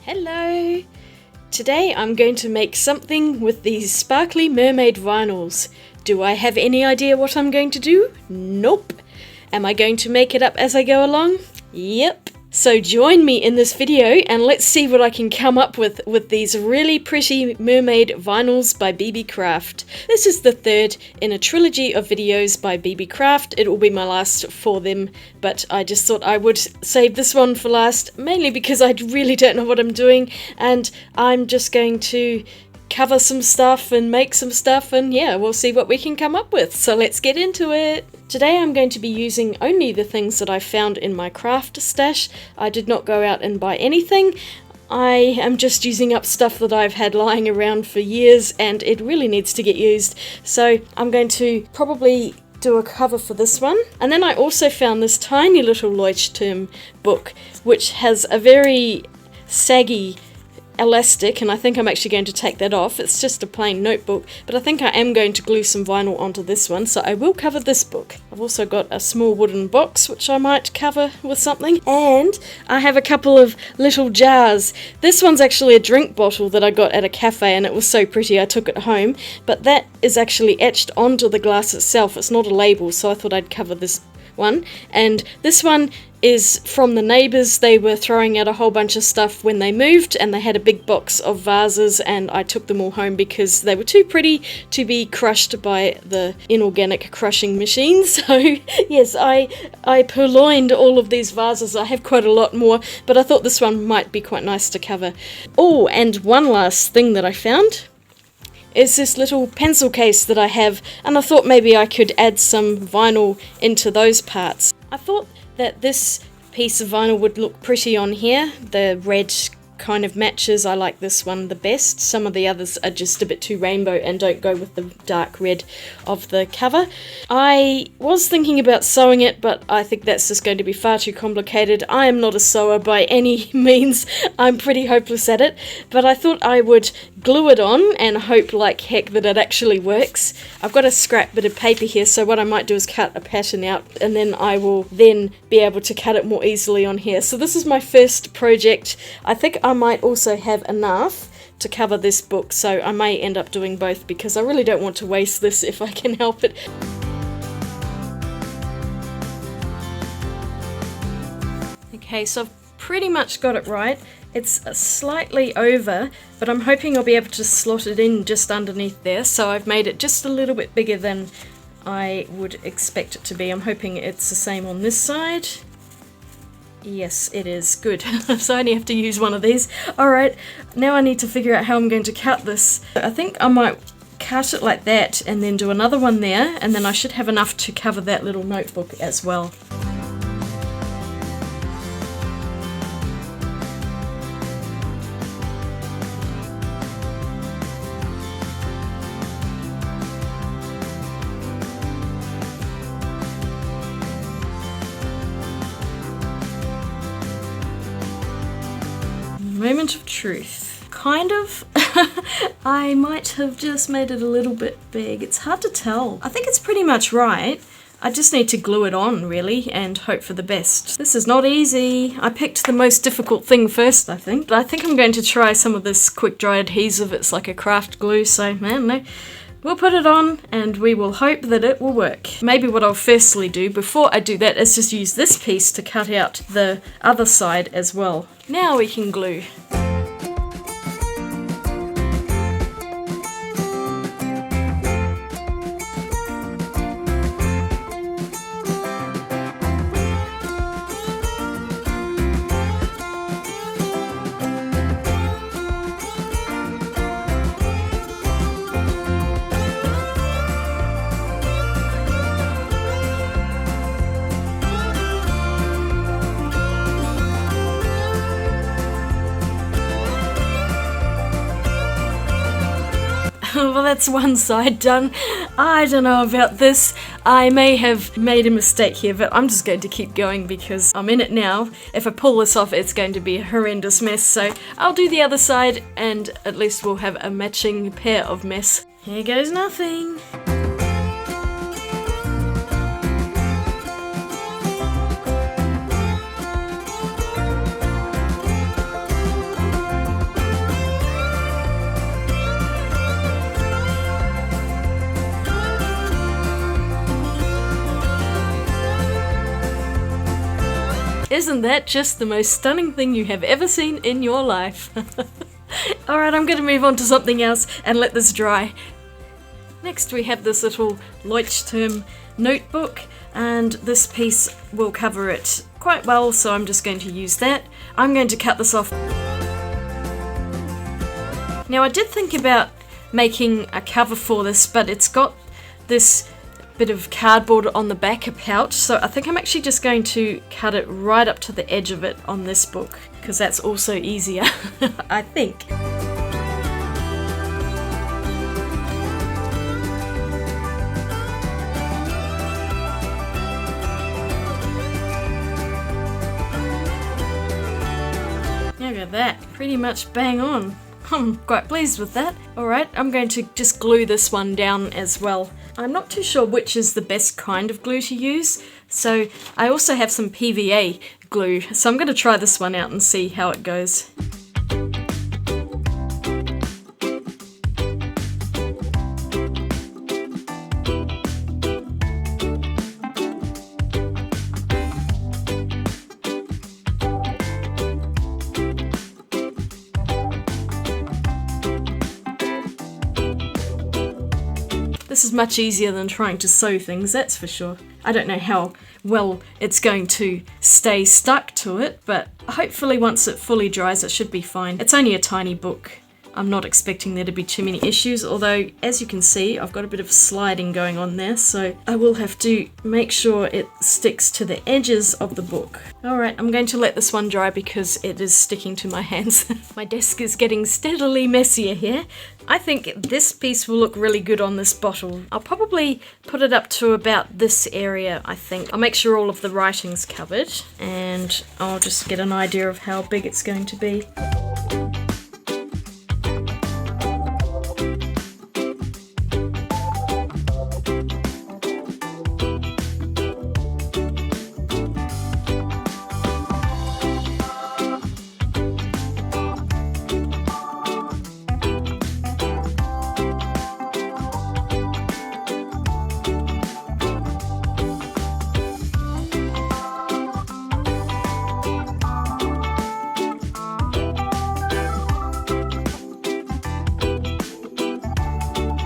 Hello! Today I'm going to make something with these sparkly mermaid vinyls. Do I have any idea what I'm going to do? Nope. Am I going to make it up as I go along? Yep. So join me in this video and let's see what I can come up with these really pretty mermaid vinyls by Beebeecraft. This is the third in a trilogy of videos by Beebeecraft. It will be my last for them, but I just thought I would save this one for last, mainly because I really don't know what I'm doing, and I'm just going to cover some stuff and make some stuff, and yeah, we'll see what we can come up with. So let's get into it. Today I'm going to be using only the things that I found in my craft stash. I did not go out and buy anything. I am just using up stuff that I've had lying around for years and it really needs to get used. So I'm going to probably do a cover for this one. And then I also found this tiny little Leuchtturm book which has a very saggy elastic, and I think I'm actually going to take that off. It's just a plain notebook, but I think I am going to glue some vinyl onto this one, so I will cover this book. I've also got a small wooden box which I might cover with something, and I have a couple of little jars. This one's actually a drink bottle that I got at a cafe and it was so pretty I took it home, but that is actually etched onto the glass itself. It's not a label, so I thought I'd cover this one. And this one is from the neighbours. They were throwing out a whole bunch of stuff when they moved and they had a big box of vases, and I took them all home because they were too pretty to be crushed by the inorganic crushing machine. So yes, I purloined all of these vases. I have quite a lot more, but I thought this one might be quite nice to cover. Oh, and one last thing that I found is this little pencil case that I have, and I thought maybe I could add some vinyl into those parts. I thought that this piece of vinyl would look pretty on here. The red kind of matches. I like this one the best. Some of the others are just a bit too rainbow and don't go with the dark red of the cover. I was thinking about sewing it, but I think that's just going to be far too complicated. I am not a sewer by any means. I'm pretty hopeless at it, but I thought I would glue it on and hope like heck that it actually works. I've got a scrap bit of paper here, so what I might do is cut a pattern out and then I will then be able to cut it more easily on here. So this is my first project. I think I might also have enough to cover this book, so I may end up doing both because I really don't want to waste this if I can help it. Okay, so I've pretty much got it right. It's slightly over, but I'm hoping I'll be able to slot it in just underneath there, so I've made it just a little bit bigger than I would expect it to be. I'm hoping it's the same on this side. Yes, it is. Good. So I only have to use one of these. Alright, now I need to figure out how I'm going to cut this. I think I might cut it like that and then do another one there, and then I should have enough to cover that little notebook as well. Moment of truth. Kind of. I might have just made it a little bit big. It's hard to tell. I think it's pretty much right. I just need to glue it on, really, and hope for the best. This is not easy. I picked the most difficult thing first, I think. But I think I'm going to try some of this quick dry adhesive. It's like a craft glue, so man, no. We'll put it on and we will hope that it will work. Maybe what I'll firstly do before I do that is just use this piece to cut out the other side as well. Now we can glue. Well, that's one side done. I don't know about this. I may have made a mistake here, but I'm just going to keep going because I'm in it now. If I pull this off, it's going to be a horrendous mess, so I'll do the other side and at least we'll have a matching pair of mess. Here goes nothing. isn't that just the most stunning thing you have ever seen in your life? Alright, I'm going to move on to something else and let this dry. Next we have this little Leuchtturm Notebook, and this piece will cover it quite well, so I'm just going to use that. I'm going to cut this off. Now I did think about making a cover for this, but it's got this bit of cardboard on the back pouch, so I think I'm actually just going to cut it right up to the edge of it on this book, because that's also easier, I think. Look at that, pretty much bang on. I'm quite pleased with that. Alright, I'm going to just glue this one down as well. I'm not too sure which is the best kind of glue to use, so I also have some PVA glue, so I'm going to try this one out and see how it goes. This is much easier than trying to sew things, that's for sure. I don't know how well it's going to stay stuck to it, but hopefully once it fully dries it should be fine. It's only a tiny book. I'm not expecting there to be too many issues, although as you can see I've got a bit of sliding going on there, so I will have to make sure it sticks to the edges of the book. Alright, I'm going to let this one dry because it is sticking to my hands. My desk is getting steadily messier here. I think this piece will look really good on this bottle. I'll probably put it up to about this area, I think. I'll make sure all of the writing's covered, and I'll just get an idea of how big it's going to be.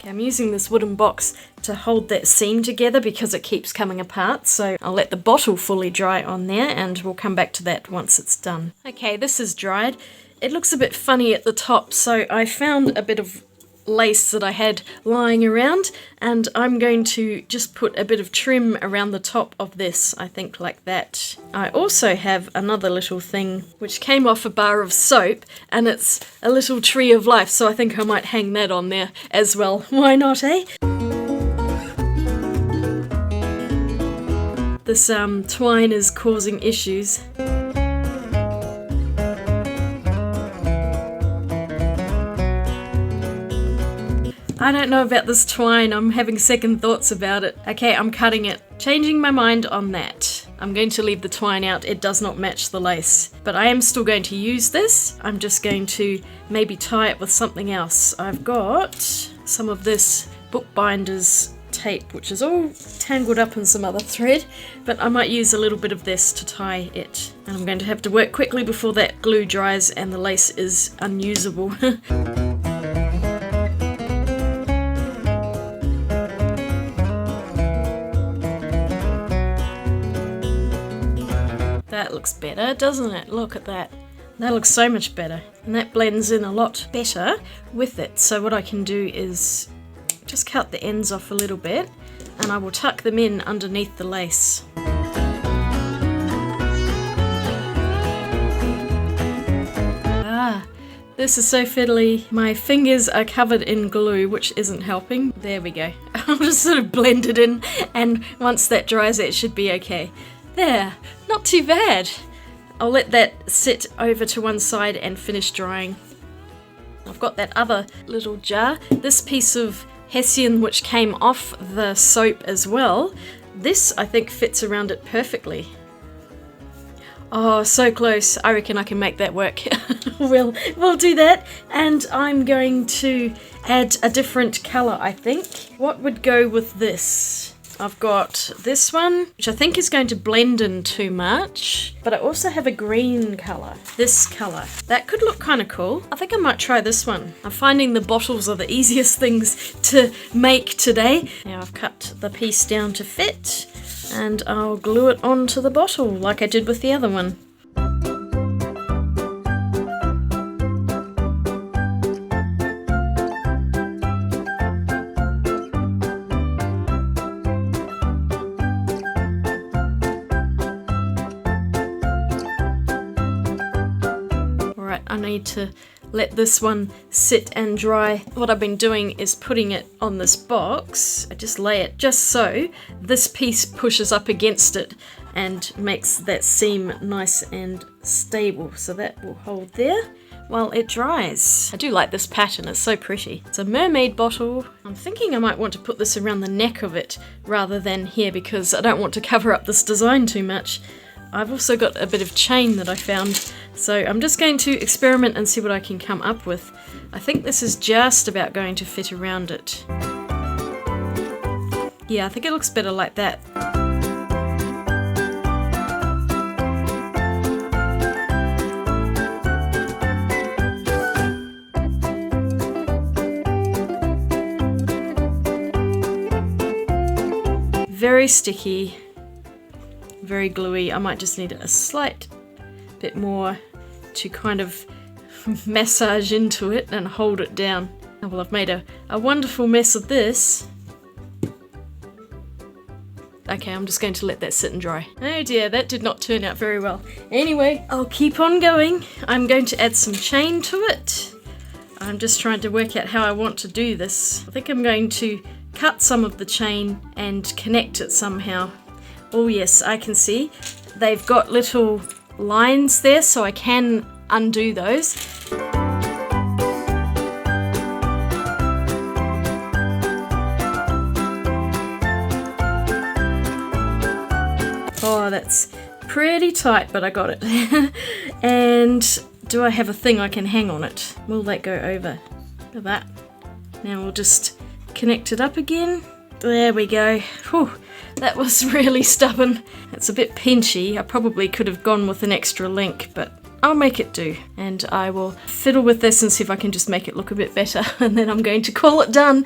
I'm using this wooden box to hold that seam together because it keeps coming apart, so I'll let the bottle fully dry on there and we'll come back to that once it's done. Okay, this is dried. It looks a bit funny at the top, so I found a bit of lace that I had lying around, and I'm going to just put a bit of trim around the top of this, I think like that. I also have another little thing which came off a bar of soap, and it's a little tree of life, so I think I might hang that on there as well. Why not, eh? This twine is causing issues. I don't know about this twine, I'm having second thoughts about it. Okay, I'm cutting it. Changing my mind on that. I'm going to leave the twine out, it does not match the lace. But I am still going to use this. I'm just going to maybe tie it with something else. I've got some of this bookbinder's tape, which is all tangled up in some other thread, but I might use a little bit of this to tie it. And I'm going to have to work quickly before that glue dries and the lace is unusable. That looks better, doesn't it? Look at that. That looks so much better. And that blends in a lot better with it. So what I can do is just cut the ends off a little bit, and I will tuck them in underneath the lace. This is so fiddly. My fingers are covered in glue, which isn't helping. There we go. I'll just sort of blend it in, and once that dries it should be okay. There, not too bad. I'll let that sit over to one side and finish drying. I've got that other little jar. This piece of Hessian which came off the soap as well. This I think fits around it perfectly. Oh, so close. I reckon I can make that work. We'll do that, and I'm going to add a different colour, I think. What would go with this? I've got this one, which I think is going to blend in too much, but I also have a green colour, this colour. That could look kind of cool. I think I might try this one. I'm finding the bottles are the easiest things to make today. Now I've cut the piece down to fit, and I'll glue it onto the bottle like I did with the other one. I need to let this one sit and dry. What I've been doing is putting it on this box. I just lay it just so this piece pushes up against it and makes that seam nice and stable. So that will hold there while it dries. I do like this pattern, it's so pretty. It's a mermaid bottle. I'm thinking I might want to put this around the neck of it rather than here because I don't want to cover up this design too much. I've also got a bit of chain that I found, so I'm just going to experiment and see what I can come up with. I think this is just about going to fit around it. Yeah, I think it looks better like that. Very sticky. Very gluey. I might just need a slight bit more to kind of massage into it and hold it down. Oh, well, I've made a wonderful mess of this. Okay, I'm just going to let that sit and dry. Oh dear, that did not turn out very well. Anyway, I'll keep on going. I'm going to add some chain to it. I'm just trying to work out how I want to do this. I think I'm going to cut some of the chain and connect it somehow. Oh yes, I can see. They've got little lines there, so I can undo those. Oh, that's pretty tight, but I got it. And do I have a thing I can hang on it? Will that go over? Look at that. Now we'll just connect it up again. There we go. Whew. That was really stubborn. It's a bit pinchy. I probably could have gone with an extra link, but I'll make it do. And I will fiddle with this and see if I can just make it look a bit better. And then I'm going to call it done.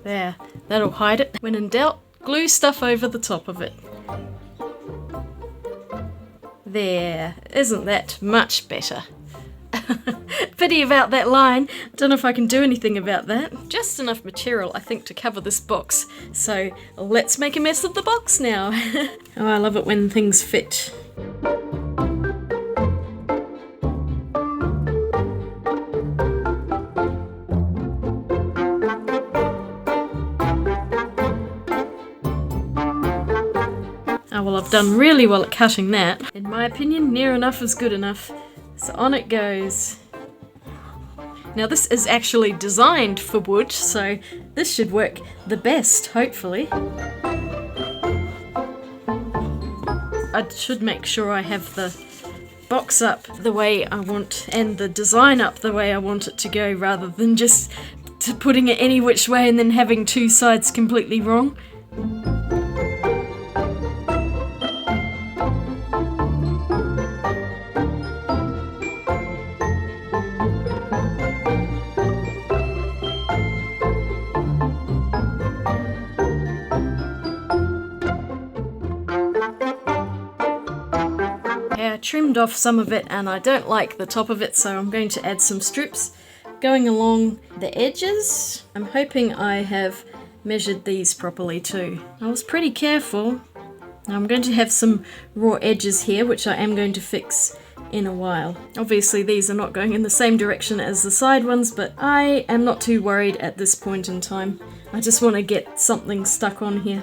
There, that'll hide it. When in doubt, glue stuff over the top of it. There, isn't that much better? Pity about that line. I don't know if I can do anything about that. Just enough material, I think, to cover this box. So let's make a mess of the box now. Oh, I love it when things fit. Oh, well, I've done really well at cutting that. In my opinion, near enough is good enough. So on it goes. Now this is actually designed for wood, so this should work the best, hopefully. I should make sure I have the box up the way I want and the design up the way I want it to go, rather than just putting it any which way and then having two sides completely wrong. I trimmed off some of it and I don't like the top of it, so I'm going to add some strips going along the edges. I'm hoping I have measured these properly too. I was pretty careful. Now I'm going to have some raw edges here, which I am going to fix in a while. Obviously these are not going in the same direction as the side ones, but I am not too worried at this point in time. I just want to get something stuck on here.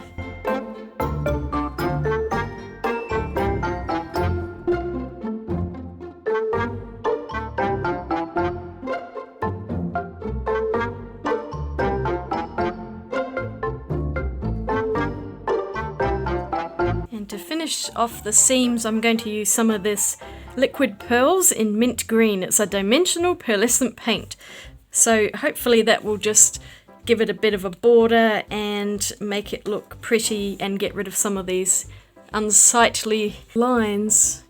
To finish off the seams, I'm going to use some of this liquid pearls in mint green. It's a dimensional pearlescent paint. So hopefully that will just give it a bit of a border and make it look pretty and get rid of some of these unsightly lines.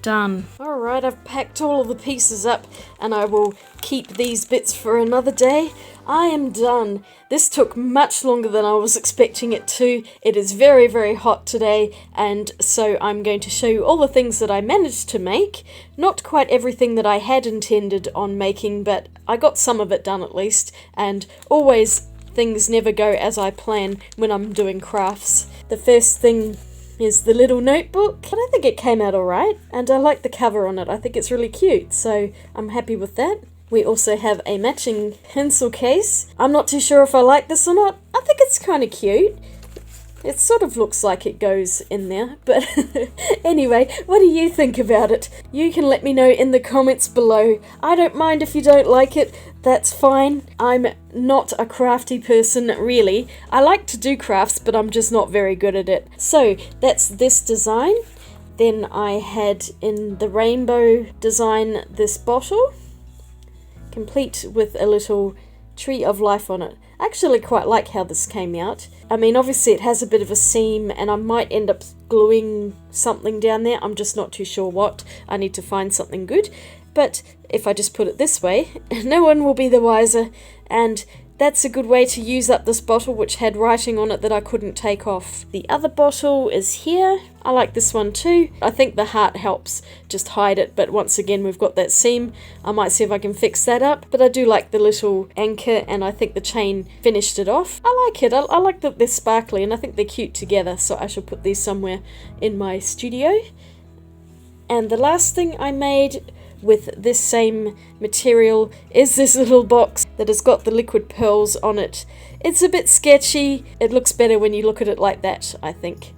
Done. Alright, I've packed all of the pieces up and I will keep these bits for another day. I am done. This took much longer than I was expecting it to. It is very, very hot today, and so I'm going to show you all the things that I managed to make. Not quite everything that I had intended on making, but I got some of it done at least, and always things never go as I plan when I'm doing crafts. The first thing is the little notebook, but I think it came out alright, and I like the cover on it. I think it's really cute, so I'm happy with that. We also have a matching pencil case. I'm not too sure if I like this or not. I think it's kind of cute. It sort of looks like it goes in there, but anyway, what do you think about it? You can let me know in the comments below. I don't mind if you don't like it, that's fine. I'm not a crafty person, really. I like to do crafts, but I'm just not very good at it. So, that's this design. Then I had in the rainbow design this bottle, complete with a little tree of life on it. I actually quite like how this came out. I mean, obviously it has a bit of a seam and I might end up gluing something down there. I'm just not too sure what. I need to find something good. But if I just put it this way, no one will be the wiser. And that's a good way to use up this bottle, which had writing on it that I couldn't take off. The other bottle is here. I like this one too. I think the heart helps just hide it, but once again we've got that seam. I might see if I can fix that up, but I do like the little anchor and I think the chain finished it off. I like it. I like that they're sparkly and I think they're cute together, so I shall put these somewhere in my studio. And the last thing I made with this same material is this little box that has got the liquid pearls on it. It's a bit sketchy. It looks better when you look at it like that, I think.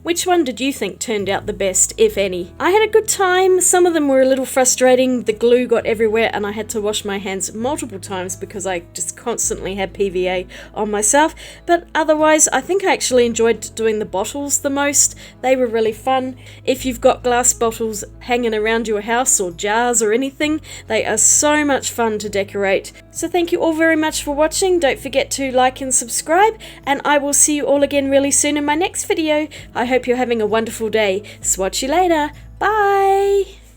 Which one did you think turned out the best, if any? I had a good time. Some of them were a little frustrating. The glue got everywhere and I had to wash my hands multiple times because I just constantly had PVA on myself. But otherwise, I think I actually enjoyed doing the bottles the most. They were really fun. If you've got glass bottles hanging around your house or jars or anything, they are so much fun to decorate. So thank you all very much for watching. Don't forget to like and subscribe, and I will see you all again really soon in my next video. I hope you're having a wonderful day. Swatch you later. Bye!